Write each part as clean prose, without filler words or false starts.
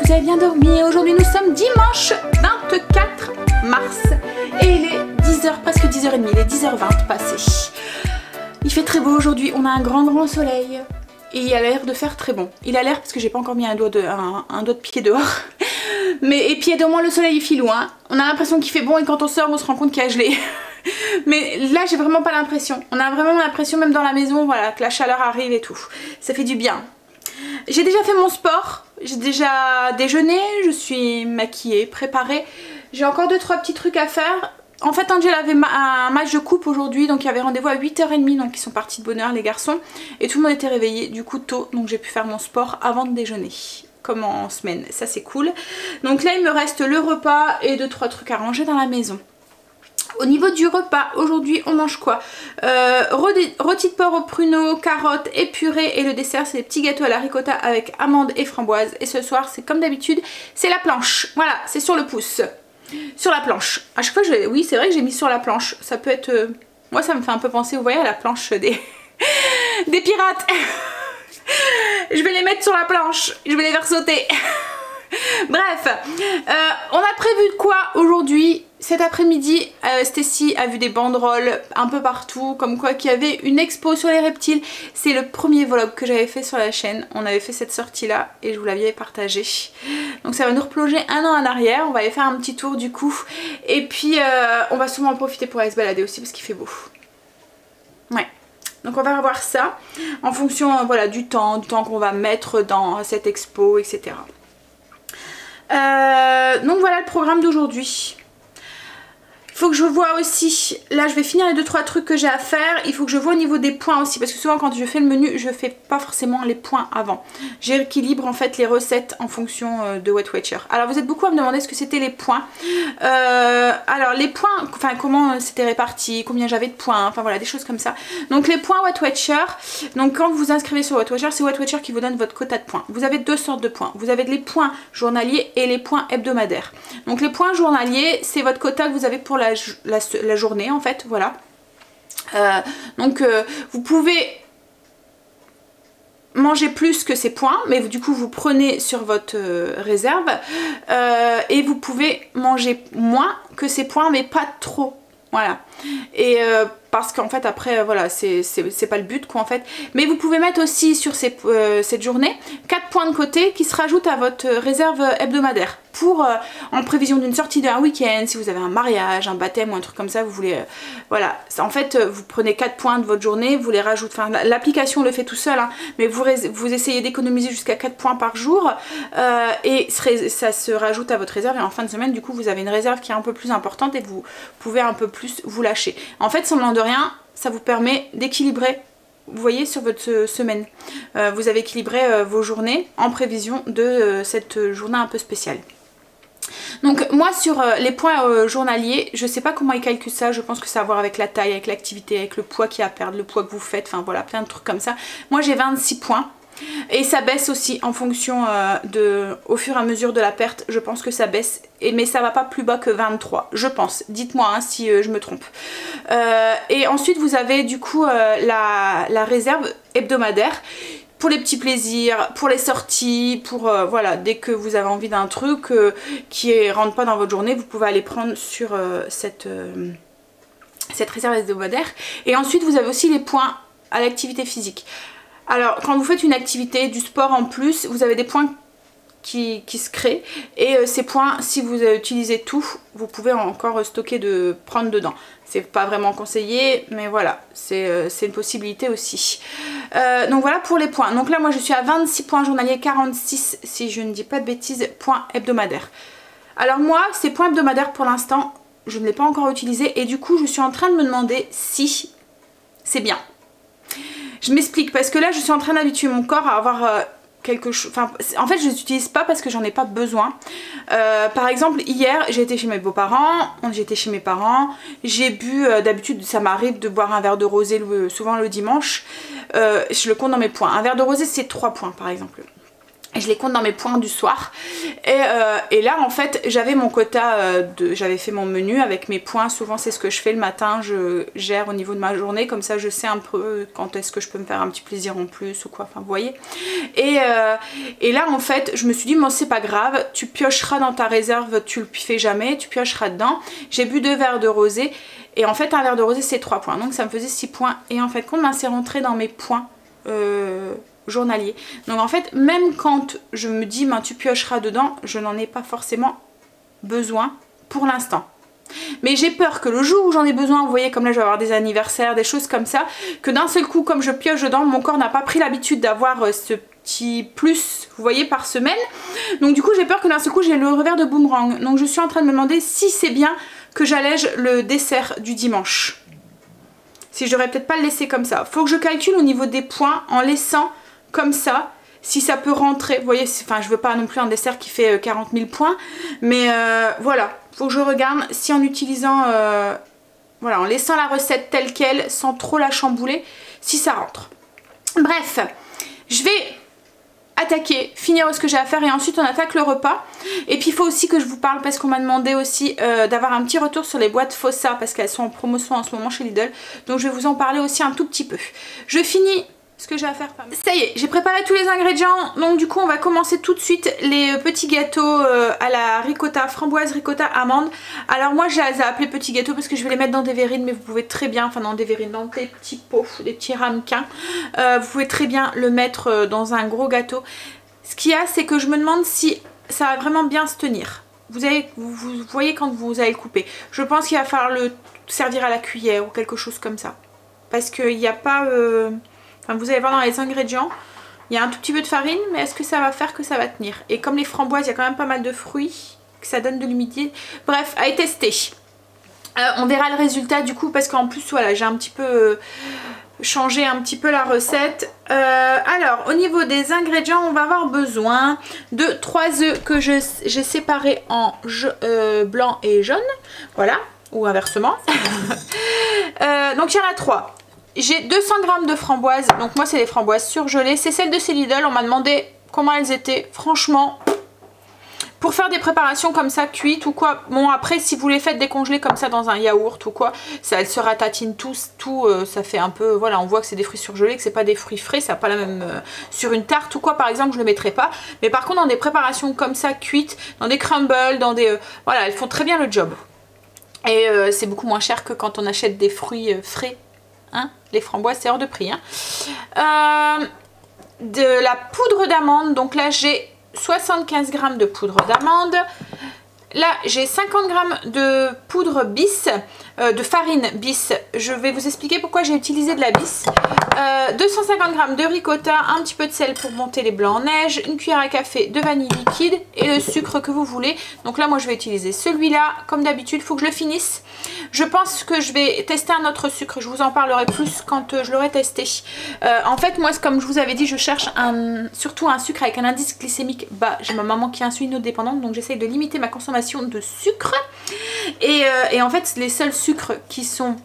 vous avez bien dormi. Aujourd'hui nous sommes dimanche 24 mars et il est 10h, presque 10h30, il est 10h20 passé. Il fait très beau aujourd'hui, on a un grand soleil et il a l'air de faire très bon. Il a l'air, parce que j'ai pas encore mis un doigt de pied dehors. Mais et puis au moins le soleil il file loin. On a l'impression qu'il fait bon et quand on sort on se rend compte qu'il y a gelé. Mais là j'ai vraiment pas l'impression. On a vraiment l'impression même dans la maison, voilà, que la chaleur arrive et tout. Ça fait du bien. J'ai déjà fait mon sport, j'ai déjà déjeuné, je suis maquillée, préparée. J'ai encore 2-3 petits trucs à faire. En fait Angel avait un match de coupe aujourd'hui, donc il y avait rendez-vous à 8h30, donc ils sont partis de bonne heure les garçons. Et tout le monde était réveillé du coup tôt, donc j'ai pu faire mon sport avant de déjeuner. Comme en semaine, ça c'est cool. Donc là il me reste le repas et 2-3 trucs à ranger dans la maison. Au niveau du repas, aujourd'hui on mange quoi? Rôti de porc au pruneau, carottes et purée, et le dessert c'est des petits gâteaux à la ricotta avec amandes et framboises. Et ce soir c'est comme d'habitude, c'est la planche. Voilà, c'est sur le pouce. Sur la planche. À chaque fois oui c'est vrai que j'ai mis sur la planche. Ça peut être... moi ça me fait un peu penser, vous voyez, à la planche des pirates. Je vais les mettre sur la planche, je vais les faire sauter. Bref, on a prévu de quoi aujourd'hui? Cet après-midi, Stacy a vu des banderoles un peu partout, comme quoi qu'il y avait une expo sur les reptiles. C'est le premier vlog que j'avais fait sur la chaîne. On avait fait cette sortie là et je vous l'avais partagé. Donc ça va nous replonger un an en arrière. On va aller faire un petit tour du coup. Et puis on va sûrement en profiter pour aller se balader aussi parce qu'il fait beau. Ouais. Donc on va revoir ça en fonction voilà, du temps qu'on va mettre dans cette expo, etc. Donc voilà le programme d'aujourd'hui. Il faut que je vois aussi, là je vais finir les 2-3 trucs que j'ai à faire. Il faut que je vois au niveau des points aussi, parce que souvent quand je fais le menu je fais pas forcément les points avant. J'équilibre en fait les recettes en fonction de Weight Watcher. Alors vous êtes beaucoup à me demander ce que c'était les points. Alors les points, enfin comment c'était réparti, combien j'avais de points, enfin voilà des choses comme ça. Donc les points Weight Watcher, donc quand vous vous inscrivez sur Weight Watcher, c'est Weight Watcher qui vous donne votre quota de points. Vous avez deux sortes de points. Vous avez les points journaliers et les points hebdomadaires. Donc les points journaliers c'est votre quota que vous avez pour la journée en fait, voilà. Vous pouvez manger plus que ces points, mais du coup vous prenez sur votre réserve et vous pouvez manger moins que ces points, mais pas trop, voilà. Et parce qu'en fait après voilà c'est pas le but quoi en fait, mais vous pouvez mettre aussi sur cette journée 4 points de côté qui se rajoutent à votre réserve hebdomadaire pour en prévision d'une sortie d'un week-end, si vous avez un mariage, un baptême ou un truc comme ça, vous voulez voilà, en fait vous prenez 4 points de votre journée, vous les rajoutez, enfin l'application le fait tout seul hein, mais vous essayez d'économiser jusqu'à 4 points par jour et ça se rajoute à votre réserve, et en fin de semaine du coup vous avez une réserve qui est un peu plus importante et vous pouvez un peu plus vous lâcher. En fait semblant de rien, ça vous permet d'équilibrer, vous voyez, sur votre semaine. Vous avez équilibré vos journées en prévision de cette journée un peu spéciale. Donc moi sur les points journaliers, je sais pas comment ils calculent ça, je pense que ça a à voir avec la taille, avec l'activité, avec le poids qu'il y a à perdre, le poids que vous faites, enfin voilà, plein de trucs comme ça. Moi j'ai 26 points. Et ça baisse aussi en fonction au fur et à mesure de la perte, je pense que ça baisse, mais ça va pas plus bas que 23, je pense. Dites-moi hein, si je me trompe. Et ensuite vous avez du coup la réserve hebdomadaire pour les petits plaisirs, pour les sorties, pour voilà, dès que vous avez envie d'un truc qui rentre pas dans votre journée, vous pouvez aller prendre sur cette réserve hebdomadaire. Et ensuite vous avez aussi les points à l'activité physique. Alors quand vous faites une activité, du sport en plus, vous avez des points qui se créent. Et ces points, si vous utilisez tout, vous pouvez encore stocker de prendre dedans. C'est pas vraiment conseillé, mais voilà, c'est une possibilité aussi. Donc voilà pour les points. Donc là, moi, je suis à 26 points journaliers, 46, si je ne dis pas de bêtises, points hebdomadaires. Alors moi, ces points hebdomadaires, pour l'instant, je ne l'ai pas encore utilisé. Et du coup, je suis en train de me demander si c'est bien. Je m'explique, parce que là, je suis en train d'habituer mon corps à avoir... quelque chose, enfin, en fait je les utilise pas parce que j'en ai pas besoin. Par exemple hier j'ai été chez mes beaux-parents, j'étais chez mes parents, j'ai bu, d'habitude ça m'arrive de boire un verre de rosé souvent le dimanche, je le compte dans mes points. Un verre de rosé c'est 3 points par exemple. Et je les compte dans mes points du soir. Et là en fait j'avais mon quota, j'avais fait mon menu avec mes points. Souvent c'est ce que je fais le matin, je gère au niveau de ma journée. Comme ça je sais un peu quand est-ce que je peux me faire un petit plaisir en plus ou quoi. Enfin vous voyez. Et là en fait je me suis dit bon c'est pas grave. Tu piocheras dans ta réserve, tu le fais jamais. Tu piocheras dedans. J'ai bu 2 verres de rosé. Et en fait un verre de rosé c'est 3 points. Donc ça me faisait 6 points. Et en fait compte c'est rentré dans mes points journalier. Donc en fait même quand je me dis ben, tu piocheras dedans, je n'en ai pas forcément besoin pour l'instant. Mais j'ai peur que le jour où j'en ai besoin, vous voyez comme là je vais avoir des anniversaires, des choses comme ça, que d'un seul coup comme je pioche dedans, mon corps n'a pas pris l'habitude d'avoir ce petit plus, vous voyez, par semaine. Donc du coup j'ai peur que d'un seul coup j'ai le revers de boomerang. Donc je suis en train de me demander si c'est bien que j'allège le dessert du dimanche. Si je devrais peut-être pas le laisser comme ça. Faut que je calcule au niveau des points en laissant comme ça, si ça peut rentrer, vous voyez, enfin je veux pas non plus un dessert qui fait 40 000 points, mais voilà, faut que je regarde si en utilisant, voilà, en laissant la recette telle qu'elle, sans trop la chambouler, si ça rentre. Bref, je vais attaquer, finir ce que j'ai à faire et ensuite on attaque le repas. Et puis il faut aussi que je vous parle parce qu'on m'a demandé aussi d'avoir un petit retour sur les boîtes Fossa parce qu'elles sont en promotion en ce moment chez Lidl, donc je vais vous en parler aussi un tout petit peu. Je finis ce que j'ai à faire. Ça y est, j'ai préparé tous les ingrédients, donc du coup on va commencer tout de suite les petits gâteaux à la ricotta, framboise, ricotta, amande. Alors moi je les ai appelés petits gâteaux parce que je vais les mettre dans des verrines, mais vous pouvez très bien, enfin dans des verrines, dans des petits pots, des petits ramequins, vous pouvez très bien le mettre dans un gros gâteau. Ce qu'il y a, c'est que je me demande si ça va vraiment bien se tenir. Vous voyez quand vous allez le couper. Je pense qu'il va falloir le servir à la cuillère ou quelque chose comme ça. Parce qu'il n'y a pas... Enfin, vous allez voir dans les ingrédients, il y a un tout petit peu de farine, mais est-ce que ça va faire que ça va tenir? Et comme les framboises, il y a quand même pas mal de fruits, que ça donne de l'humidité. Bref, à tester. On verra le résultat du coup, parce qu'en plus, voilà, j'ai un petit peu changé un petit peu la recette. Alors, au niveau des ingrédients, on va avoir besoin de 3 œufs que j'ai séparés en blanc et jaune. Voilà, ou inversement. Donc, il y en a 3. J'ai 200 g de framboises, donc moi c'est des framboises surgelées, c'est celles de chez Lidl, on m'a demandé comment elles étaient, franchement, pour faire des préparations comme ça, cuites ou quoi, bon après si vous les faites décongeler comme ça dans un yaourt ou quoi, ça elles se ratatinent tout, ça fait un peu, voilà on voit que c'est des fruits surgelés, que c'est pas des fruits frais, ça n'a pas la même, sur une tarte ou quoi par exemple je le mettrai pas, mais par contre dans des préparations comme ça, cuites, dans des crumbles, dans des, voilà elles font très bien le job. Et c'est beaucoup moins cher que quand on achète des fruits frais. Hein, les framboises c'est hors de prix hein. De la poudre d'amande, donc là j'ai 75 g de poudre d'amande, là j'ai 50 g de poudre bis, de farine bis. Je vais vous expliquer pourquoi j'ai utilisé de la bis. 250 g de ricotta, un petit peu de sel pour monter les blancs en neige, une cuillère à café de vanille liquide et le sucre que vous voulez. Donc là moi je vais utiliser celui-là, comme d'habitude il faut que je le finisse. Je pense que je vais tester un autre sucre, je vous en parlerai plus quand je l'aurai testé. En fait moi comme je vous avais dit je cherche surtout un sucre avec un indice glycémique bas. J'ai ma maman qui est insulinodépendante donc j'essaye de limiter ma consommation de sucre. Et en fait les seuls sucres qui sont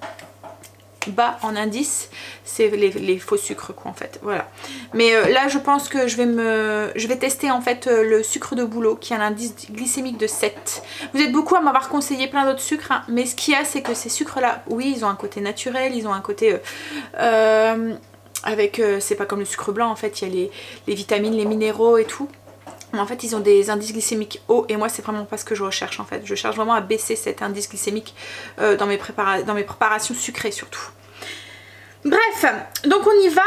bas en indice c'est les faux sucres quoi en fait, voilà. Mais là je pense que je vais tester en fait le sucre de bouleau qui a un indice glycémique de 7. Vous êtes beaucoup à m'avoir conseillé plein d'autres sucres hein, mais ce qu'il y a c'est que ces sucres là, oui ils ont un côté naturel, ils ont un côté avec, c'est pas comme le sucre blanc en fait, il y a les vitamines, les minéraux et tout. Mais en fait ils ont des indices glycémiques hauts et moi c'est vraiment pas ce que je recherche en fait. Je cherche vraiment à baisser cet indice glycémique dans mes préparations sucrées surtout. Bref, donc on y va.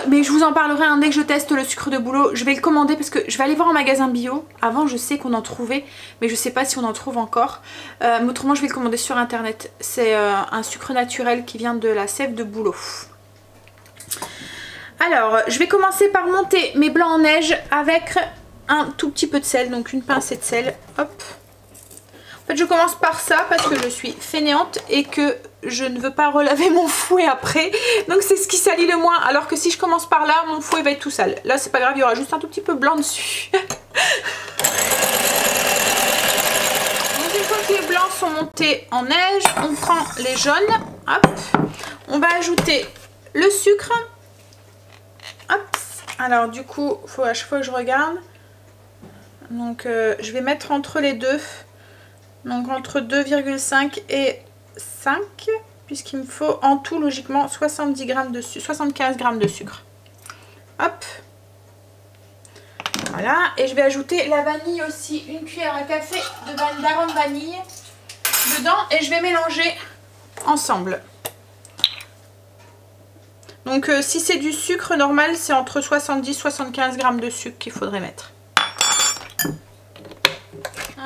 Mais je vous en parlerai dès que je teste le sucre de bouleau. Je vais le commander parce que je vais aller voir en magasin bio. Avant je sais qu'on en trouvait, mais je sais pas si on en trouve encore. Mais autrement je vais le commander sur internet. C'est un sucre naturel qui vient de la sève de bouleau. Alors je vais commencer par monter mes blancs en neige avec un tout petit peu de sel, donc une pincée de sel. Hop. En fait je commence par ça parce que je suis fainéante et que je ne veux pas relaver mon fouet après. Donc c'est ce qui salit le moins. Alors que si je commence par là, mon fouet va être tout sale. Là c'est pas grave, il y aura juste un tout petit peu blanc dessus. Donc une fois que les blancs sont montés en neige, on prend les jaunes. Hop. On va ajouter le sucre. Hop. Alors du coup, il faut à chaque fois que je regarde. Donc je vais mettre entre les deux. Donc entre 2,5 et 5, puisqu'il me faut en tout logiquement 75 g de sucre. Hop. Voilà. Et je vais ajouter la vanille aussi, une cuillère à café d'arôme vanille dedans et je vais mélanger ensemble. Donc si c'est du sucre normal, c'est entre 70 et 75 g de sucre qu'il faudrait mettre.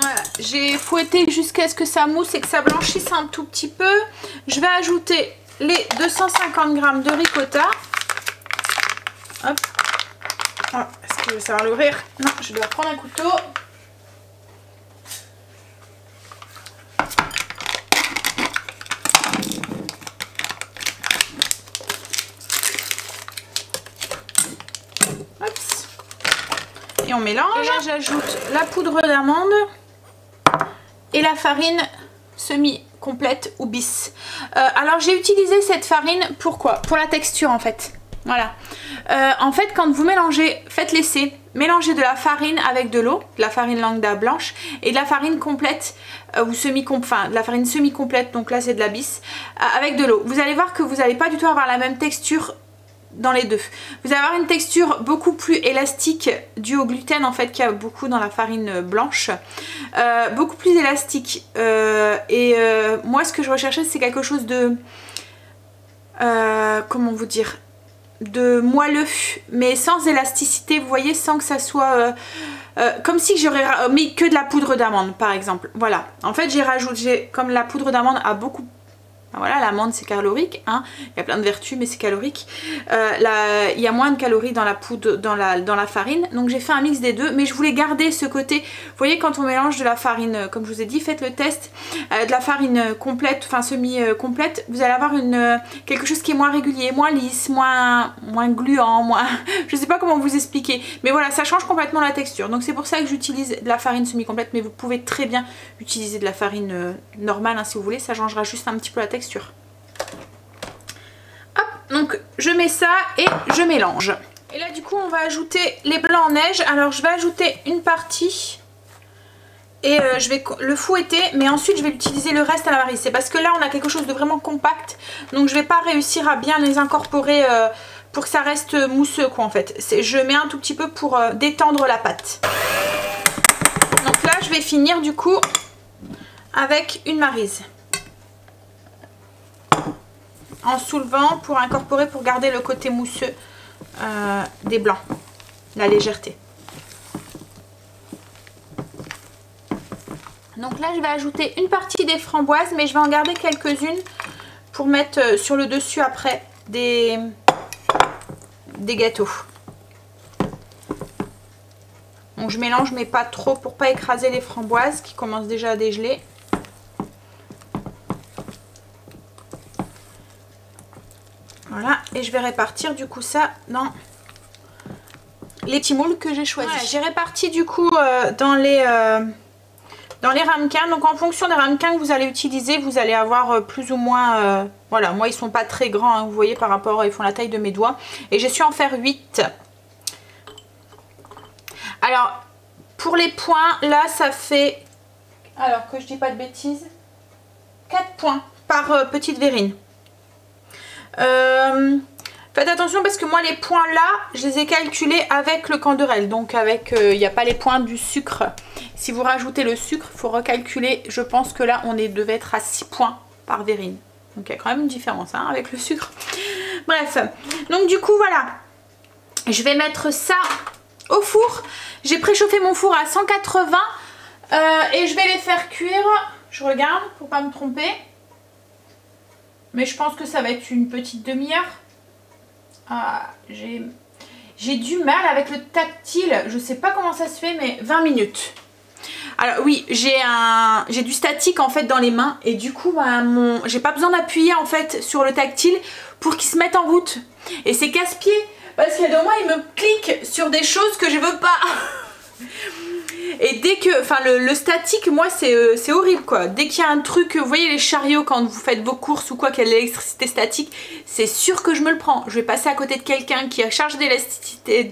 Voilà, j'ai fouetté jusqu'à ce que ça mousse et que ça blanchisse un tout petit peu. Je vais ajouter les 250 g de ricotta. Hop. Oh, est-ce que je vais savoir l'ouvrir? Non, je dois prendre un couteau. Hop. Et on mélange. Et là j'ajoute la poudre d'amande et la farine semi-complète ou bis. Alors j'ai utilisé cette farine, pourquoi? Pour la texture en fait. Voilà. En fait quand vous mélangez, faites laisser. Mélangez de la farine avec de l'eau, de la farine lambda blanche et de la farine complète ou de la farine semi-complète, donc là c'est de la bis, avec de l'eau. Vous allez voir que vous n'allez pas du tout avoir la même texture dans les deux. Vous allez avoir une texture beaucoup plus élastique due au gluten en fait qu'il y a beaucoup dans la farine blanche, beaucoup plus élastique moi ce que je recherchais c'est quelque chose de comment vous dire, de moelleux mais sans élasticité, vous voyez, sans que ça soit comme si j'aurais mis que de la poudre d'amande par exemple. Voilà, en fait comme la poudre d'amande a beaucoup. Voilà, l'amande c'est calorique, hein. Il y a plein de vertus mais c'est calorique. Il y a moins de calories dans la poudre, dans la farine. Donc j'ai fait un mix des deux, mais je voulais garder ce côté. Vous voyez quand on mélange de la farine, comme je vous ai dit, faites le test, de la farine complète, enfin semi-complète, vous allez avoir quelque chose qui est moins régulier, moins lisse, moins gluant, moins... Je sais pas comment vous expliquer. Mais voilà, ça change complètement la texture. Donc c'est pour ça que j'utilise de la farine semi-complète, mais vous pouvez très bien utiliser de la farine normale hein, si vous voulez. Ça changera juste un petit peu la texture. Hop, donc je mets ça et je mélange. Et là du coup on va ajouter les blancs en neige. Alors je vais ajouter une partie et je vais le fouetter, mais ensuite je vais utiliser le reste à la marise. C'est parce que là on a quelque chose de vraiment compact, donc je vais pas réussir à bien les incorporer pour que ça reste mousseux quoi en fait. Je mets un tout petit peu pour détendre la pâte. Donc là je vais finir du coup avec une maryse. En soulevant pour incorporer, pour garder le côté mousseux des blancs, la légèreté. Donc là je vais ajouter une partie des framboises, mais je vais en garder quelques-unes pour mettre sur le dessus après des gâteaux. Donc je mélange mais pas trop pour pas écraser les framboises qui commencent déjà à dégeler. Voilà, et je vais répartir du coup ça dans les petits moules que j'ai choisis. Ouais, j'ai réparti du coup dans les ramequins. Donc en fonction des ramequins que vous allez utiliser, vous allez avoir plus ou moins... voilà, moi ils sont pas très grands, hein, vous voyez par rapport, ils font la taille de mes doigts. Et j'ai su en faire 8. Alors, pour les points, là ça fait... Alors que je dis pas de bêtises, 4 points par petite verrine. Faites attention parce que moi les points là je les ai calculés avec le canderel, donc avec il n'y a pas les points du sucre. Si vous rajoutez le sucre il faut recalculer. Je pense que là on devait être à 6 points par verrine, donc il y a quand même une différence hein, avec le sucre. Bref, donc du coup voilà, je vais mettre ça au four. J'ai préchauffé mon four à 180 et je vais les faire cuire. Je regarde pour pas me tromper. Mais je pense que ça va être une petite demi-heure. Ah, j'ai du mal avec le tactile. Je sais pas comment ça se fait, mais 20 minutes. Alors oui, j'ai du statique en fait dans les mains. Et du coup, bah, j'ai pas besoin d'appuyer en fait sur le tactile pour qu'il se mette en route. Et c'est casse-pied. Parce qu'il y a de moi, il me clique sur des choses que je veux pas. Et dès que, enfin le statique, moi c'est horrible quoi. Dès qu'il y a un truc, vous voyez les chariots quand vous faites vos courses ou quoi, qu'il y a de l'électricité statique, c'est sûr que je me le prends. Je vais passer à côté de quelqu'un qui a charge d'électricité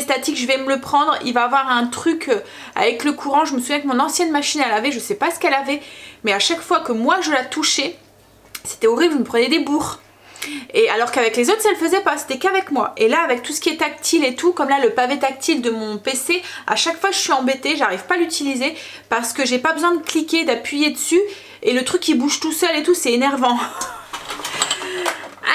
statique, je vais me le prendre. Il va avoir un truc avec le courant. Je me souviens que mon ancienne machine elle avait, je sais pas ce qu'elle avait, mais à chaque fois que moi je la touchais, c'était horrible, je me prenais des bourres. Et alors qu'avec les autres ça le faisait pas, c'était qu'avec moi. Et là avec tout ce qui est tactile et tout, comme là le pavé tactile de mon PC, à chaque fois je suis embêtée, j'arrive pas à l'utiliser parce que j'ai pas besoin de cliquer, d'appuyer dessus et le truc il bouge tout seul et tout, c'est énervant.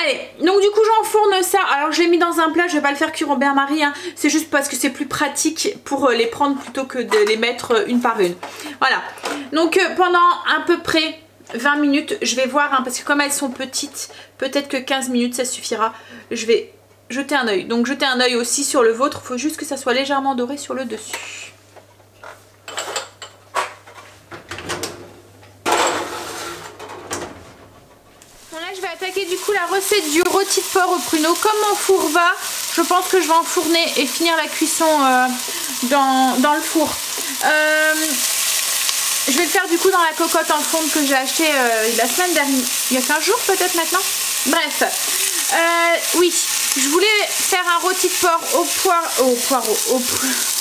Allez, donc du coup j'enfourne ça. Alors je l'ai mis dans un plat, je vais pas le faire cuire au bain-marie hein. C'est juste parce que c'est plus pratique pour les prendre plutôt que de les mettre une par une. Voilà, donc pendant à peu près 20 minutes, je vais voir hein, parce que comme elles sont petites, peut-être que 15 minutes ça suffira. Je vais jeter un œil. Donc jeter un œil aussi sur le vôtre, il faut juste que ça soit légèrement doré sur le dessus. Bon là je vais attaquer du coup la recette du rôti de porc au pruneau. Comme mon four va, je pense que je vais enfourner et finir la cuisson dans le four. Je vais le faire du coup dans la cocotte en fonte que j'ai acheté la semaine dernière, il y a 15 jours peut-être maintenant. Bref, oui, je voulais faire un rôti de porc au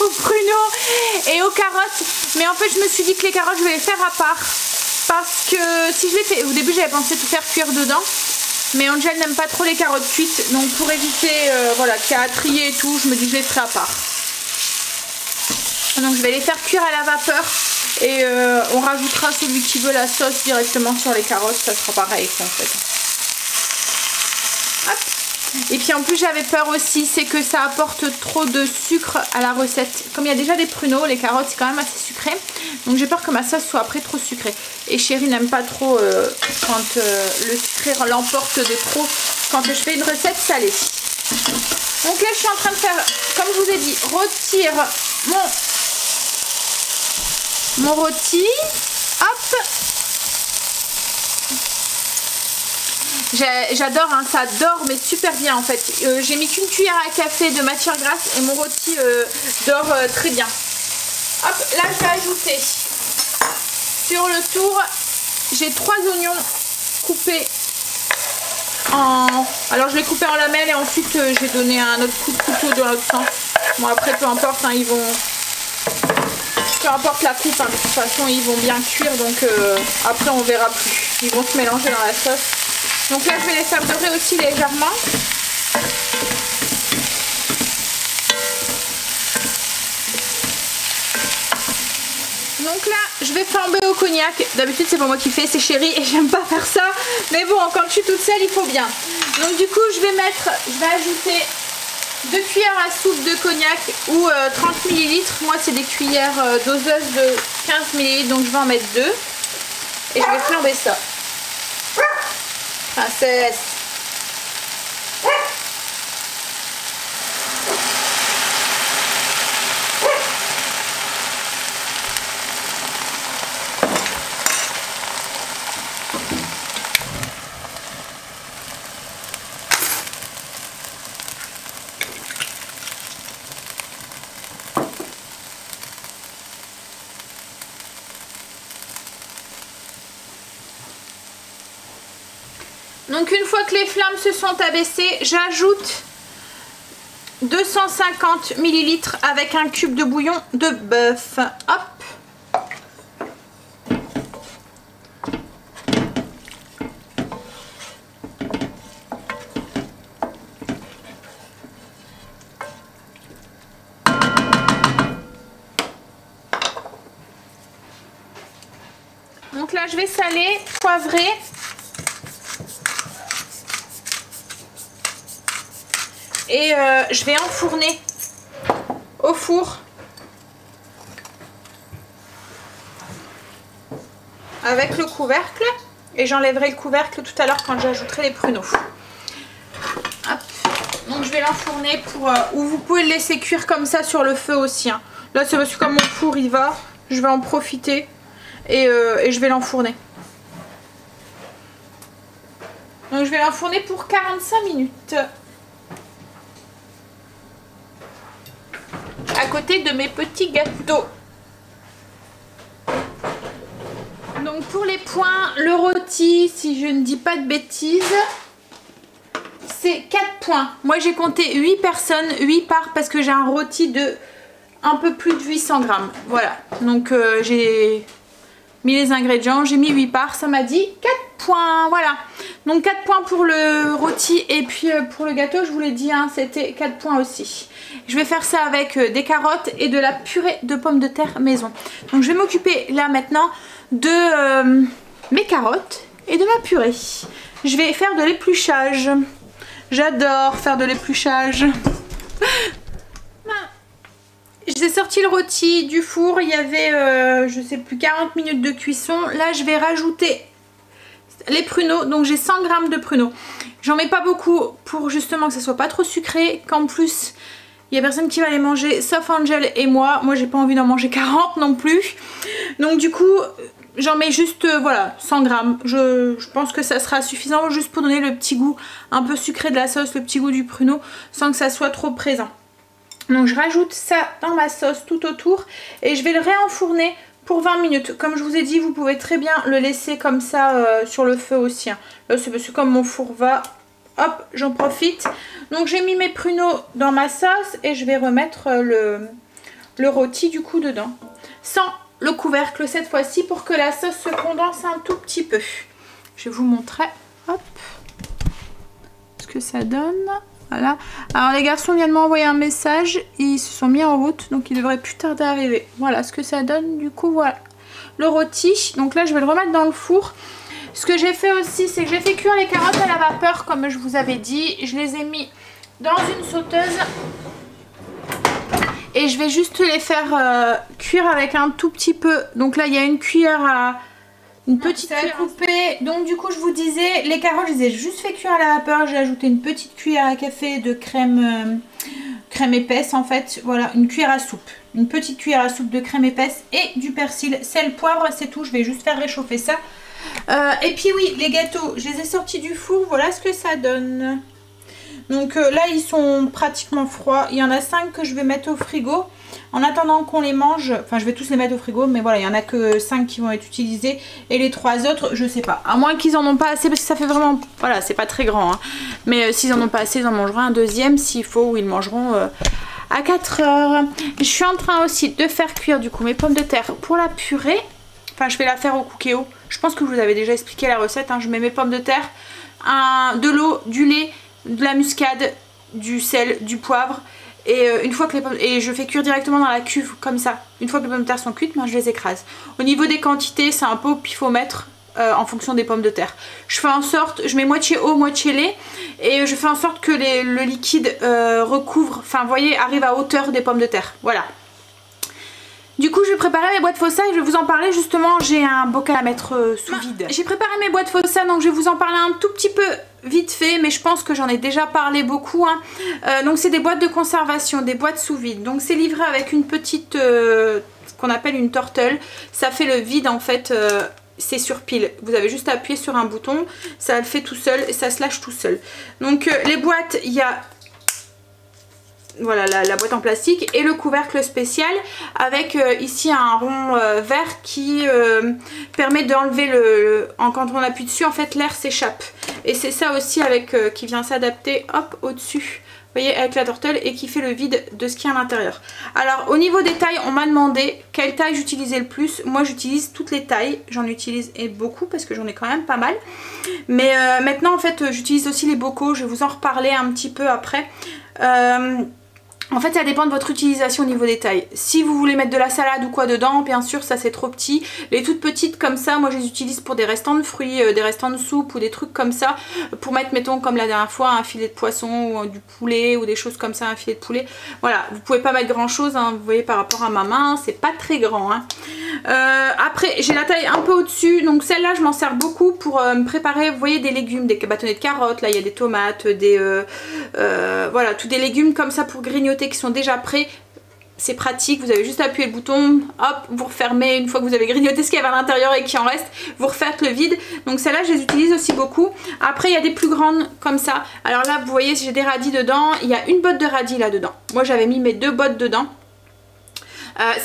pruneau et aux carottes. Mais en fait je me suis dit que les carottes je vais les faire à part. Parce que si je les fais, au début j'avais pensé tout faire cuire dedans. Mais Angel n'aime pas trop les carottes cuites. Donc pour éviter voilà, qu'il y a à trier et tout, je me dis que je les ferai à part. Donc je vais les faire cuire à la vapeur. Et on rajoutera celui qui veut la sauce directement sur les carottes, ça sera pareil en fait. Hop. Et puis en plus j'avais peur aussi, c'est que ça apporte trop de sucre à la recette. Comme il y a déjà des pruneaux, les carottes c'est quand même assez sucré. Donc j'ai peur que ma sauce soit après trop sucrée. Et chérie n'aime pas trop quand le sucré l'emporte de trop quand je fais une recette salée. Donc là je suis en train de faire, comme je vous ai dit, rôtir mon rôti, hop. J'adore, hein, ça dort mais super bien en fait. J'ai mis qu'une cuillère à café de matière grasse et mon rôti dort très bien. Hop, là je vais ajouter sur le tour, j'ai 3 oignons coupés alors je l'ai coupé en lamelles et ensuite j'ai donné un autre coup de couteau dans l'autre sens. Bon après peu importe, hein, ils vont... Peu importe la coupe, hein, de toute façon ils vont bien cuire, donc après on verra plus. Ils vont se mélanger dans la sauce. Donc là je vais les faire dorer aussi légèrement. Donc là je vais flamber au cognac. D'habitude c'est pas moi qui fais, c'est chérie et j'aime pas faire ça. Mais bon, quand je suis toute seule il faut bien. Donc du coup je vais ajouter 2 cuillères à soupe de cognac ou 30 ml. Moi c'est des cuillères doseuses de 15 ml, donc je vais en mettre 2. Et je vais flamber ça. Princesse. Donc une fois que les flammes se sont abaissées, j'ajoute 250 ml avec un cube de bouillon de bœuf. Hop. Donc là je vais saler, poivrer. et je vais enfourner au four avec le couvercle et j'enlèverai le couvercle tout à l'heure quand j'ajouterai les pruneaux. Hop. Donc je vais l'enfourner pour ou vous pouvez le laisser cuire comme ça sur le feu aussi, hein. Là c'est parce que comme mon four il va, je vais en profiter et je vais l'enfourner. Donc je vais l'enfourner pour 45 minutes. À côté de mes petits gâteaux. Donc pour les points, le rôti, si je ne dis pas de bêtises, c'est 4 points. Moi j'ai compté 8 personnes, 8 parts parce que j'ai un rôti de un peu plus de 800 grammes. Voilà, donc j'ai mis les ingrédients, j'ai mis 8 parts, ça m'a dit 4 points. Voilà, donc 4 points pour le rôti et puis pour le gâteau, je vous l'ai dit, hein, c'était 4 points aussi. Je vais faire ça avec des carottes et de la purée de pommes de terre maison. Donc je vais m'occuper là maintenant de mes carottes et de ma purée. Je vais faire de l'épluchage. J'adore faire de l'épluchage. J'ai sorti le rôti du four, il y avait je sais plus 40 minutes de cuisson. Là je vais rajouter les pruneaux, donc j'ai 100 g de pruneaux. J'en mets pas beaucoup pour justement que ça soit pas trop sucré, qu'en plus il y a personne qui va les manger sauf Angel et moi. Moi j'ai pas envie d'en manger 40 non plus. Donc du coup j'en mets juste voilà 100 g. Je pense que ça sera suffisant juste pour donner le petit goût un peu sucré de la sauce, le petit goût du pruneau sans que ça soit trop présent. Donc je rajoute ça dans ma sauce tout autour et je vais le réenfourner pour 20 minutes. Comme je vous ai dit, vous pouvez très bien le laisser comme ça sur le feu aussi, hein. Là c'est parce que comme mon four va, hop, j'en profite. Donc j'ai mis mes pruneaux dans ma sauce et je vais remettre le rôti du coup dedans. Sans le couvercle cette fois-ci pour que la sauce se condense un tout petit peu. Je vais vous montrer, hop, ce que ça donne. Voilà. Alors les garçons viennent m'envoyer un message, ils se sont mis en route donc ils devraient plus tarder à arriver. Voilà ce que ça donne du coup, voilà le rôti. Donc là je vais le remettre dans le four. Ce que j'ai fait aussi c'est que j'ai fait cuire les carottes à la vapeur comme je vous avais dit. Je les ai mis dans une sauteuse et je vais juste les faire cuire avec un tout petit peu. Donc là il y a une cuillère à... une petite cuillère coupée. Donc du coup je vous disais, les carottes je les ai juste fait cuire à la vapeur. J'ai ajouté une petite cuillère à café de crème épaisse en fait. Voilà, une cuillère à soupe. Une petite cuillère à soupe de crème épaisse et du persil, sel, poivre, c'est tout. Je vais juste faire réchauffer ça. Et puis oui, les gâteaux, je les ai sortis du four. Voilà ce que ça donne. Donc là ils sont pratiquement froids. Il y en a 5 que je vais mettre au frigo. En attendant qu'on les mange, enfin je vais tous les mettre au frigo, mais voilà, il n'y en a que 5 qui vont être utilisés. Et les 3 autres, je sais pas. À moins qu'ils en ont pas assez, parce que ça fait vraiment... Voilà, c'est pas très grand, hein. Mais s'ils en ont pas assez, ils en mangeront un deuxième s'il faut, ou ils mangeront à 4 heures. Je suis en train aussi de faire cuire du coup mes pommes de terre pour la purée. Enfin, je vais la faire au Cookéo. Je pense que je vous avais déjà expliqué la recette, hein. Je mets mes pommes de terre, de l'eau, du lait, de la muscade, du sel, du poivre. Et une fois que les pommes... Et je fais cuire directement dans la cuve comme ça. Une fois que les pommes de terre sont cuites, ben, je les écrase. Au niveau des quantités, c'est un peu au pifomètre en fonction des pommes de terre. Je fais en sorte, je mets moitié eau, moitié lait. Et je fais en sorte que le liquide recouvre, enfin vous voyez, arrive à hauteur des pommes de terre. Voilà. Du coup je vais préparer mes boîtes Fossa et je vais vous en parler justement. J'ai un bocal à mettre sous vide. J'ai préparé mes boîtes Fossa, donc je vais vous en parler un tout petit peu vite fait, mais je pense que j'en ai déjà parlé beaucoup, hein. Donc c'est des boîtes de conservation, des boîtes sous vide. Donc c'est livré avec une petite, ce qu'on appelle une tortelle. Ça fait le vide en fait, c'est sur pile. Vous avez juste à appuyer sur un bouton, ça le fait tout seul et ça se lâche tout seul. Donc les boîtes, il y a... Voilà la boîte en plastique et le couvercle spécial avec ici un rond vert qui permet d'enlever quand on appuie dessus en fait l'air s'échappe. Et c'est ça aussi avec qui vient s'adapter hop au-dessus. Vous voyez avec la tortelle et qui fait le vide de ce qu'il y a à l'intérieur. Alors au niveau des tailles on m'a demandé quelle taille j'utilisais le plus. Moi j'utilise toutes les tailles, j'en utilise et beaucoup parce que j'en ai quand même pas mal. Mais maintenant en fait j'utilise aussi les bocaux, je vais vous en reparler un petit peu après. En fait ça dépend de votre utilisation au niveau des tailles. Si vous voulez mettre de la salade ou quoi dedans, bien sûr ça c'est trop petit. Les toutes petites comme ça, moi je les utilise pour des restants de fruits, des restants de soupe ou des trucs comme ça. Pour mettre mettons comme la dernière fois un filet de poisson ou du poulet ou des choses comme ça, un filet de poulet. Voilà, vous pouvez pas mettre grand chose, hein, vous voyez par rapport à ma main, c'est pas très grand. Hein. Après j'ai la taille un peu au-dessus, donc celle-là je m'en sers beaucoup pour me préparer, vous voyez des légumes, des bâtonnets de carottes, là il y a des tomates, voilà, tous des légumes comme ça pour grignoter qui sont déjà prêts. C'est pratique, vous avez juste appuyé le bouton, hop, vous refermez une fois que vous avez grignoté ce qu'il y avait à l'intérieur et qui en reste, vous refaites le vide. Donc celle-là je les utilise aussi beaucoup. Après il y a des plus grandes comme ça. Alors là vous voyez j'ai des radis dedans, il y a une botte de radis là dedans. Moi j'avais mis mes 2 bottes dedans.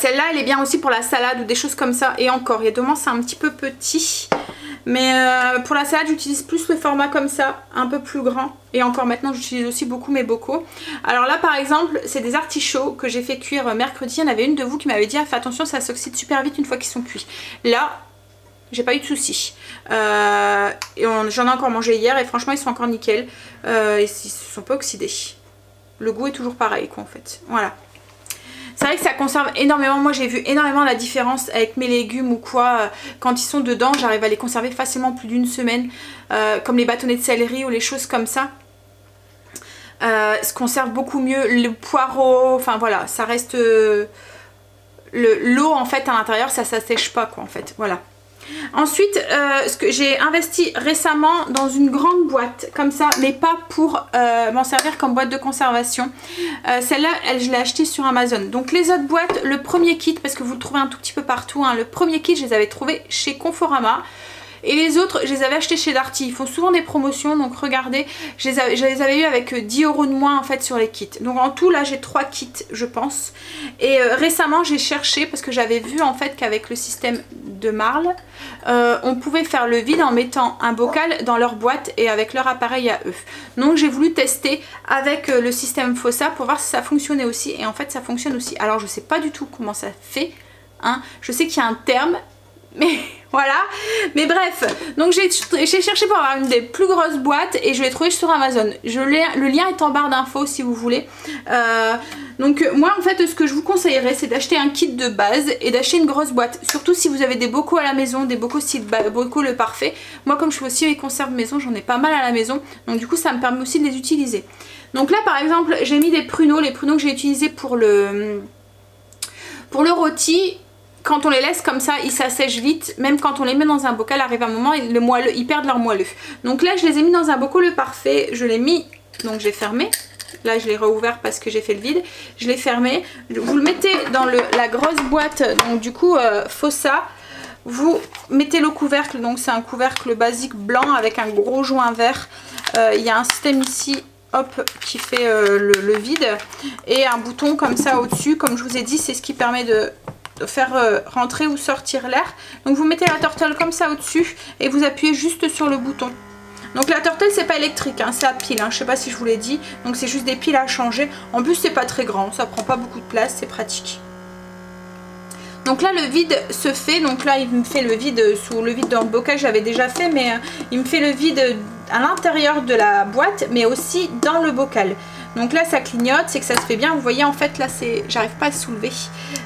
Celle-là elle est bien aussi pour la salade ou des choses comme ça. Et encore, il y a deux moments c'est un petit peu petit. Mais pour la salade j'utilise plus le format comme ça, un peu plus grand. Et encore maintenant j'utilise aussi beaucoup mes bocaux. Alors là par exemple c'est des artichauts que j'ai fait cuire mercredi. Il y en avait une de vous qui m'avait dit ah, fais attention ça s'oxyde super vite une fois qu'ils sont cuits. Là j'ai pas eu de soucis. J'en ai encore mangé hier et franchement ils sont encore nickel. Et ils se sont pas oxydés. Le goût est toujours pareil quoi en fait. Voilà. C'est vrai que ça conserve énormément, moi j'ai vu énormément la différence avec mes légumes ou quoi, quand ils sont dedans j'arrive à les conserver facilement plus d'une semaine, comme les bâtonnets de céleri ou les choses comme ça. Se conserve beaucoup mieux, le poireau, enfin voilà, ça reste, l'eau en fait à l'intérieur ça s'assèche pas quoi en fait, voilà. Ensuite, ce que j'ai investi récemment dans une grande boîte comme ça, mais pas pour m'en servir comme boîte de conservation. Celle-là, je l'ai achetée sur Amazon. Donc les autres boîtes, le premier kit, parce que vous le trouvez un tout petit peu partout, hein, le premier kit, je les avais trouvés chez Conforama. Et les autres, je les avais achetés chez Darty. Ils font souvent des promotions, donc regardez, je les avais eu avec 10 € de moins en fait sur les kits. Donc en tout, là, j'ai 3 kits, je pense. Et récemment, j'ai cherché, parce que j'avais vu en fait qu'avec le système de Marle, on pouvait faire le vide en mettant un bocal dans leur boîte et avec leur appareil à eux. Donc j'ai voulu tester avec le système Fossa pour voir si ça fonctionnait aussi. Et en fait, ça fonctionne aussi. Alors je sais pas du tout comment ça fait, hein. Je sais qu'il y a un terme, mais voilà, mais bref, donc j'ai cherché pour avoir une des plus grosses boîtes et je l'ai trouvé sur Amazon. Le lien est en barre d'infos si vous voulez. Donc moi en fait ce que je vous conseillerais c'est d'acheter un kit de base et d'acheter une grosse boîte. Surtout si vous avez des bocaux à la maison, des bocaux style bocaux le parfait. Moi comme je fais aussi les conserves maison, j'en ai pas mal à la maison. Donc du coup ça me permet aussi de les utiliser. Donc là par exemple j'ai mis des pruneaux, les pruneaux que j'ai utilisés pour le rôti. Quand on les laisse comme ça, ils s'assèchent vite. Même quand on les met dans un bocal, arrive un moment, ils perdent leur moelleux. Donc là, je les ai mis dans un bocal parfait. Je l'ai mis, donc j'ai fermé. Là, je l'ai rouvert parce que j'ai fait le vide. Je l'ai fermé. Vous le mettez dans la grosse boîte. Donc du coup, Fossa. Vous mettez le couvercle. Donc c'est un couvercle basique blanc avec un gros joint vert. Il y a un système ici. Hop, qui fait le vide. Et un bouton comme ça au-dessus. Comme je vous ai dit, c'est ce qui permet de faire rentrer ou sortir l'air. Donc vous mettez la tortelle comme ça au-dessus et vous appuyez juste sur le bouton. Donc la tortelle c'est pas électrique, hein, c'est à pile, hein, je sais pas si je vous l'ai dit. Donc c'est juste des piles à changer. En plus c'est pas très grand, ça prend pas beaucoup de place, c'est pratique. Donc là le vide se fait, donc là il me fait le vide sous le vide dans le bocal, j'avais déjà fait, mais il me fait le vide à l'intérieur de la boîte mais aussi dans le bocal. Donc là ça clignote, c'est que ça se fait bien. Vous voyez en fait là c'est, j'arrive pas à le soulever.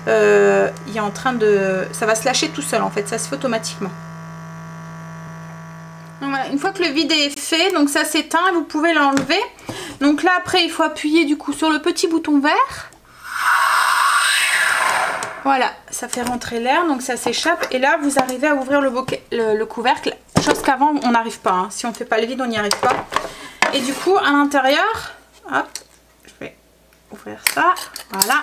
Il est en train de, ça va se lâcher tout seul en fait, ça se fait automatiquement. Donc voilà, une fois que le vide est fait, donc ça s'éteint, vous pouvez l'enlever. Donc là après il faut appuyer du coup sur le petit bouton vert. Voilà, ça fait rentrer l'air, donc ça s'échappe. Et là vous arrivez à ouvrir le couvercle, chose qu'avant on n'arrive pas, hein. Si on fait pas le vide on n'y arrive pas. Et du coup à l'intérieur, hop, je vais ouvrir ça, voilà.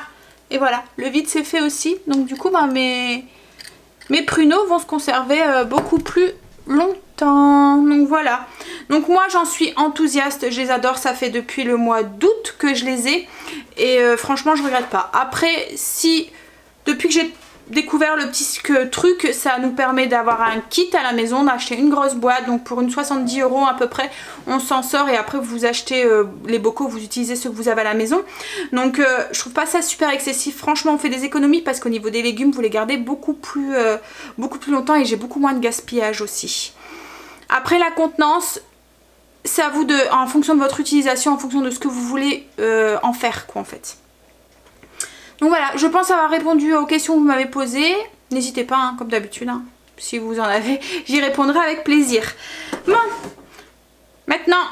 Et voilà, le vide c'est fait aussi. Donc du coup bah, mes pruneaux vont se conserver beaucoup plus longtemps. Donc voilà. Donc moi j'en suis enthousiaste, je les adore. Ça fait depuis le mois d'août que je les ai. Et franchement je regrette pas. Après si depuis que j'ai découvert le petit truc, ça nous permet d'avoir un kit à la maison, d'acheter une grosse boîte. Donc pour une 70 € à peu près on s'en sort. Et après vous achetez les bocaux, vous utilisez ceux que vous avez à la maison. Donc je trouve pas ça super excessif. Franchement on fait des économies parce qu'au niveau des légumes vous les gardez beaucoup plus longtemps. Et j'ai beaucoup moins de gaspillage aussi. Après la contenance, c'est à vous de, en fonction de votre utilisation, en fonction de ce que vous voulez en faire quoi en fait. Donc voilà, je pense avoir répondu aux questions que vous m'avez posées. N'hésitez pas, hein, comme d'habitude, hein, si vous en avez, j'y répondrai avec plaisir. Bon, maintenant,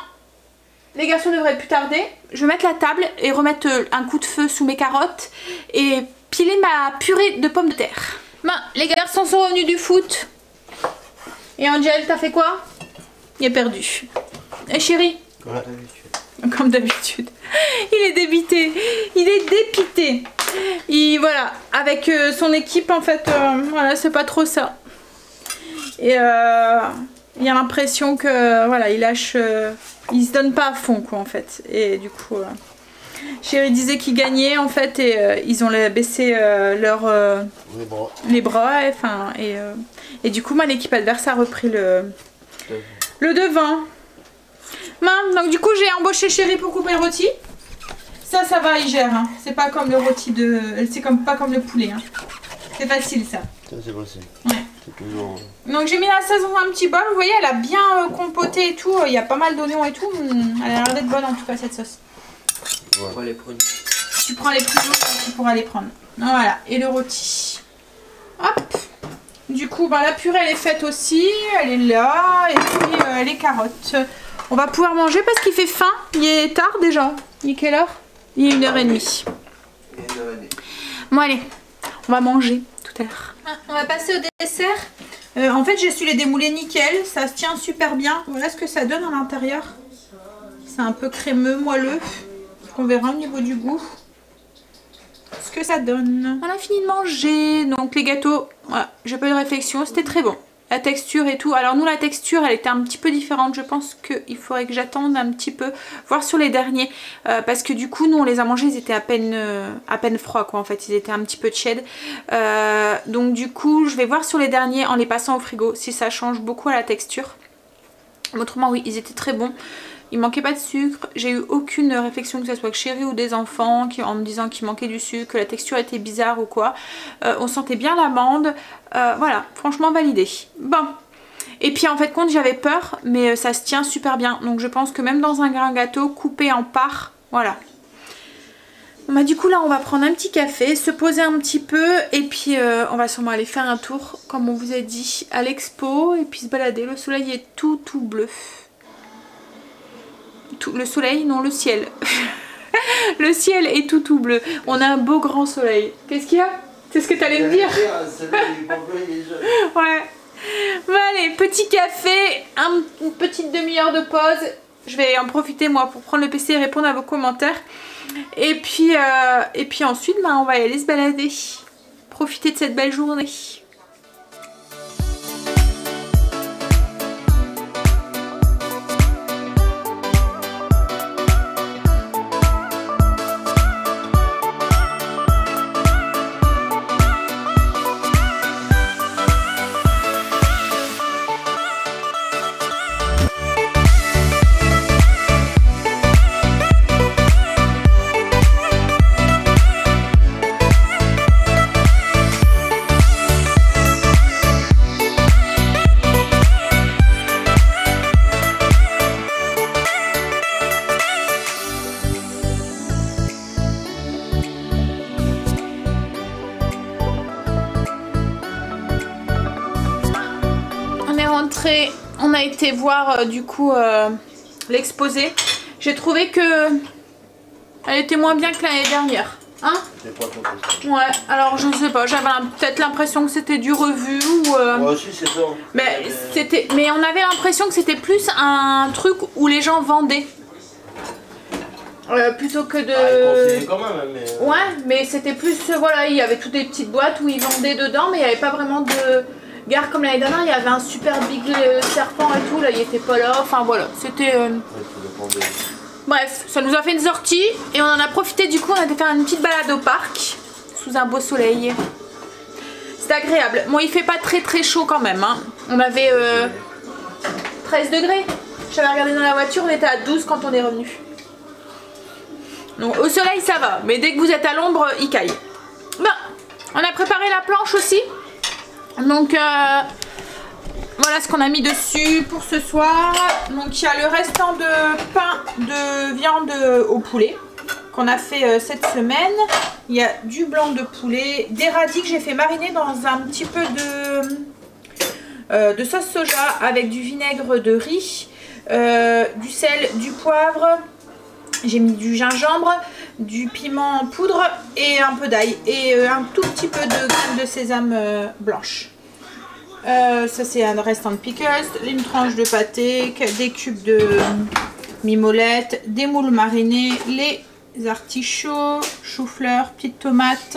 les garçons devraient plus tarder. Je vais mettre la table et remettre un coup de feu sous mes carottes et piler ma purée de pommes de terre. Bon, les garçons sont revenus du foot. Et Angel, t'as fait quoi? Il est perdu. Et chérie? Comme d'habitude. Il est débité. Il est dépité. Voilà, avec son équipe en fait, voilà, c'est pas trop ça. Et il y a l'impression que voilà, il lâche, il se donne pas à fond quoi en fait. Et du coup, chérie disait qu'ils gagnaient en fait et ils ont baissé les bras, et du coup, l'équipe adverse a repris le devant. Donc du coup, j'ai embauché chérie pour couper le rôti. Ça va, il gère. Hein. C'est pas comme le rôti de... C'est pas comme le poulet. Hein. C'est facile, ça. Ça, c'est facile. Ouais. Toujours... Donc j'ai mis la sauce dans un petit bol. Vous voyez, elle a bien compoté et tout. Il y a pas mal d'oignons et tout. Elle a l'air d'être bonne, en tout cas, cette sauce. Ouais. Les prendre. Tu prends les plus lourds, tu pourras les prendre. Voilà. Et le rôti. Hop. Du coup, la purée, elle est faite aussi. Elle est là. Et puis, les carottes. On va pouvoir manger parce qu'il fait faim. Il est tard, déjà. Il est quelle heure? Il est 1h30. Bon allez, on va manger tout à l'heure. On va passer au dessert. En fait j'ai su les démouler nickel, ça se tient super bien. Voilà ce que ça donne à l'intérieur. C'est un peu crémeux, moelleux. On verra au niveau du goût ce que ça donne. On a fini de manger, donc les gâteaux, voilà, j'ai pas eu de réflexion, c'était très bon. La texture et tout. Alors nous la texture elle était un petit peu différente. Je pense qu'il faudrait que j'attende un petit peu. Voir sur les derniers. Parce que du coup nous on les a mangés. Ils étaient à peine froids quoi en fait. Ils étaient un petit peu tièdes. Donc du coup je vais voir sur les derniers en les passant au frigo. Si ça change beaucoup à la texture. Autrement oui ils étaient très bons. Il manquait pas de sucre, j'ai eu aucune réflexion que ce soit que chérie ou des enfants en me disant qu'il manquait du sucre, que la texture était bizarre ou quoi. On sentait bien l'amande, voilà, franchement validé. Bon, et puis en fait compte j'avais peur, mais ça se tient super bien. Donc je pense que même dans un grain gâteau coupé en parts, voilà. Bon, du coup là on va prendre un petit café, se poser un petit peu et puis on va sûrement aller faire un tour, comme on vous a dit, à l'expo et puis se balader. Le soleil est tout bleu. Le soleil, non le ciel. Le ciel est tout bleu. On a un beau grand soleil. Qu'est-ce qu'il y a? C'est ce que tu allais me dire? Ouais. Bon allez, petit café, une petite demi-heure de pause. Je vais en profiter moi pour prendre le PC et répondre à vos commentaires. Et puis ensuite on va aller se balader. Profiter de cette belle journée. On a été voir du coup l'exposé. J'ai trouvé que elle était moins bien que l'année dernière. Hein? Ouais, alors je sais pas, j'avais peut-être l'impression que c'était du revu ou... Moi aussi c'est ça. Mais on avait l'impression que c'était plus un truc où les gens vendaient. Plutôt que de... Quand même, mais... Ouais, mais c'était plus, voilà, il y avait toutes des petites boîtes où ils vendaient dedans, mais il n'y avait pas vraiment de... Gare comme l'année dernière, il y avait un super big serpent et tout, là il était pas là, enfin voilà, c'était... Bref, ça nous a fait une sortie et on en a profité, du coup on a été faire une petite balade au parc, sous un beau soleil. C'est agréable. Bon, il fait pas très chaud quand même, hein. On avait 13 degrés. J'avais regardé dans la voiture, on était à 12 quand on est revenu. Donc au soleil ça va, mais dès que vous êtes à l'ombre, il caille. Bon, on a préparé la planche aussi. Donc voilà ce qu'on a mis dessus pour ce soir. Donc il y a le restant de pain de viande au poulet. qu'on a fait cette semaine. Il y a du blanc de poulet, des radis que j'ai fait mariner dans un petit peu de sauce soja avec du vinaigre de riz, du sel, du poivre. J'ai mis du gingembre, du piment en poudre et un peu d'ail et un tout petit peu de graines de sésame blanche. Ça c'est un restant de pickles, une tranche de pâté, des cubes de mimolette, des moules marinés, les artichauts, chou-fleur, petites tomates,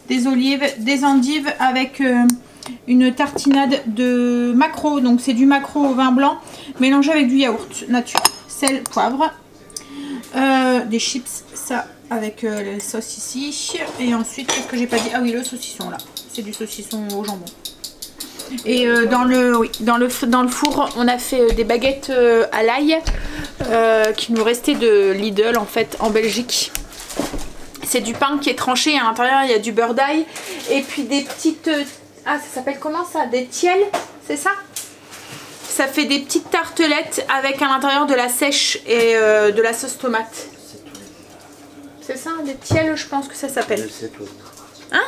des olives, des endives avec une tartinade de maquereau. Donc c'est du maquereau au vin blanc mélangé avec du yaourt nature, sel, poivre. Des chips, ça avec les sauces ici. Et ensuite, qu'est-ce que j'ai pas dit? Ah oui, le saucisson là, c'est du saucisson au jambon. Et dans le four, on a fait des baguettes à l'ail qui nous restait de Lidl en fait en Belgique. C'est du pain qui est tranché, à l'intérieur il y a du beurre d'ail et puis des petites... ah, ça s'appelle comment ça? Des tiels, c'est ça? Ça fait des petites tartelettes avec à l'intérieur de la sèche et de la sauce tomate. C'est ça, des tiels, je pense que ça s'appelle. Hein?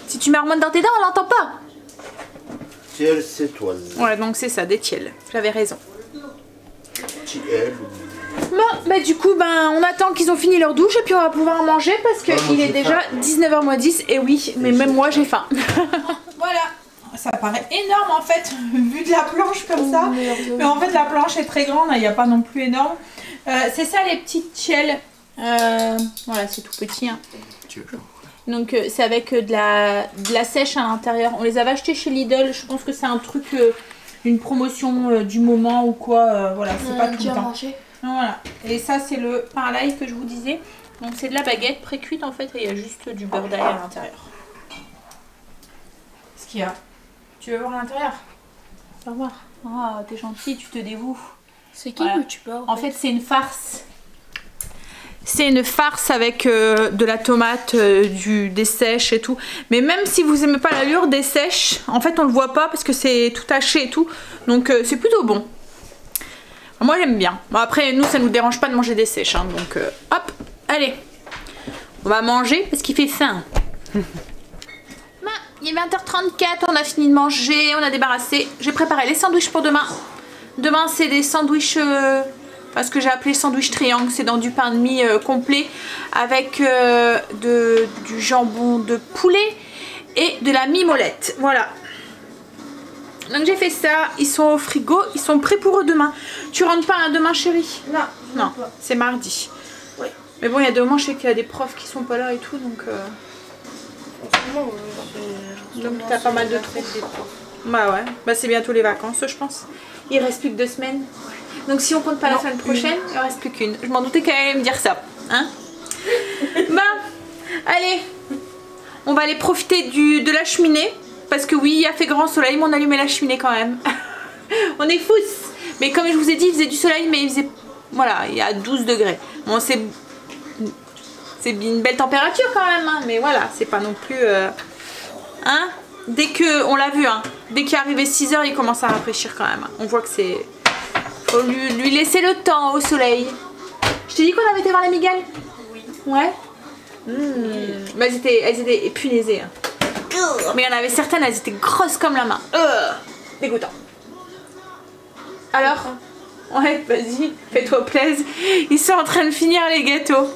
Si tu marmonnes dans tes dents, on l'entend pas. Tiels, c'est toi. Ouais, donc c'est ça, des tiels. J'avais raison. Tiels. Bon, bah du coup, on attend qu'ils ont fini leur douche et puis on va pouvoir manger parce qu'il est déjà 19h moins 10. Et oui, mais même moi j'ai faim. Voilà. Ça paraît énorme en fait, vu de la planche comme ça. Mais en fait la planche est très grande, il n'y a pas non plus énorme. C'est ça les petites tiels. Voilà, c'est tout petit. Hein. Donc c'est avec de la sèche à l'intérieur. On les avait achetés chez Lidl, je pense que c'est un truc, une promotion du moment ou quoi. Voilà, c'est pas tout le temps. Voilà. Et ça c'est le pain à l'ail que je vous disais. Donc c'est de la baguette pré-cuite en fait et il y a juste du beurre d'ail à l'intérieur. Ce qu'il y a. Tu veux voir à l'intérieur? Va voir. Ah, t'es gentil, tu te dévoues. C'est qui le youtubeur? En fait, c'est une farce. C'est une farce avec de la tomate, des sèches et tout. Mais même si vous aimez pas l'allure des sèches, en fait, on le voit pas parce que c'est tout haché et tout. Donc, c'est plutôt bon. Moi, j'aime bien. Bon, après, nous, ça nous dérange pas de manger des sèches. Hein, donc, hop, allez. On va manger parce qu'il fait faim. Il est 20h34, on a fini de manger, on a débarrassé. J'ai préparé les sandwichs pour demain. Demain, c'est des sandwichs, ce que j'ai appelé sandwich triangle. C'est dans du pain de mie complet avec du jambon de poulet et de la mimolette. Voilà. Donc j'ai fait ça, ils sont au frigo, ils sont prêts pour demain. Tu rentres pas hein, demain chérie? Non. Non, c'est mardi. Oui. Mais bon, il y a des moments, je sais qu'il y a des profs qui sont pas là et tout, donc... Donc t'as pas mal de trucs. Bah ouais, bah c'est bientôt les vacances je pense. Il reste plus que 2 semaines. Donc si on compte pas la semaine prochaine, il en reste plus qu'une. Je m'en doutais qu'elle allait me dire ça. Hein? Bah, allez, on va aller profiter de la cheminée. Parce que oui, il a fait grand soleil, mais on allumait la cheminée quand même. On est fous. Mais comme je vous ai dit, il faisait du soleil, mais il faisait... Voilà, il y a 12 degrés. Bon, c'est une belle température quand même, hein, mais voilà, c'est pas non plus... Hein? Dès que, on l'a vu, hein, dès qu'il est arrivé 6 h, il commence à rafraîchir quand même. Hein. On voit que c'est... Faut lui laisser le temps au soleil. Je t'ai dit qu'on avait été voir les migales? Oui. Ouais. Mais elles étaient punaisées. Hein. Mais il y en avait certaines, elles étaient grosses comme la main. Dégoûtant. Alors? Ouais, vas-y, fais-toi plaisir. Ils sont en train de finir les gâteaux.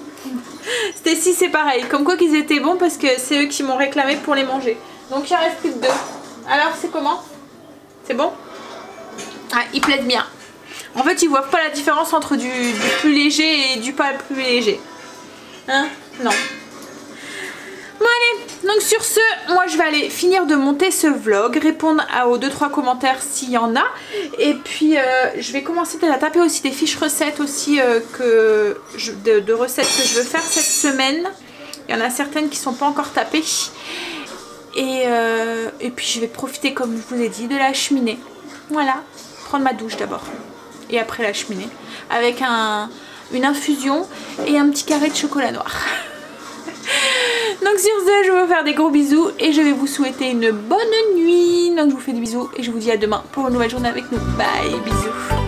Stacy c'est pareil, comme quoi qu'ils étaient bons parce que c'est eux qui m'ont réclamé pour les manger. Donc il en reste plus que 2. Alors c'est comment? C'est bon? Ah, ils plaisent bien. En fait ils voient pas la différence entre du plus léger et du pas plus léger. Hein? Non. Bon allez, donc sur ce, moi je vais aller finir de monter ce vlog, répondre aux 2-3 commentaires s'il y en a. Et puis je vais commencer à taper aussi des fiches recettes aussi de recettes que je veux faire cette semaine. Il y en a certaines qui sont pas encore tapées. Et puis je vais profiter, comme je vous ai dit, de la cheminée. Voilà, prendre ma douche d'abord. Et après la cheminée. Avec une infusion et un petit carré de chocolat noir. Donc sur ce, je vais vous faire des gros bisous et je vais vous souhaiter une bonne nuit. Donc je vous fais des bisous et je vous dis à demain pour une nouvelle journée avec nous. Bye, bisous.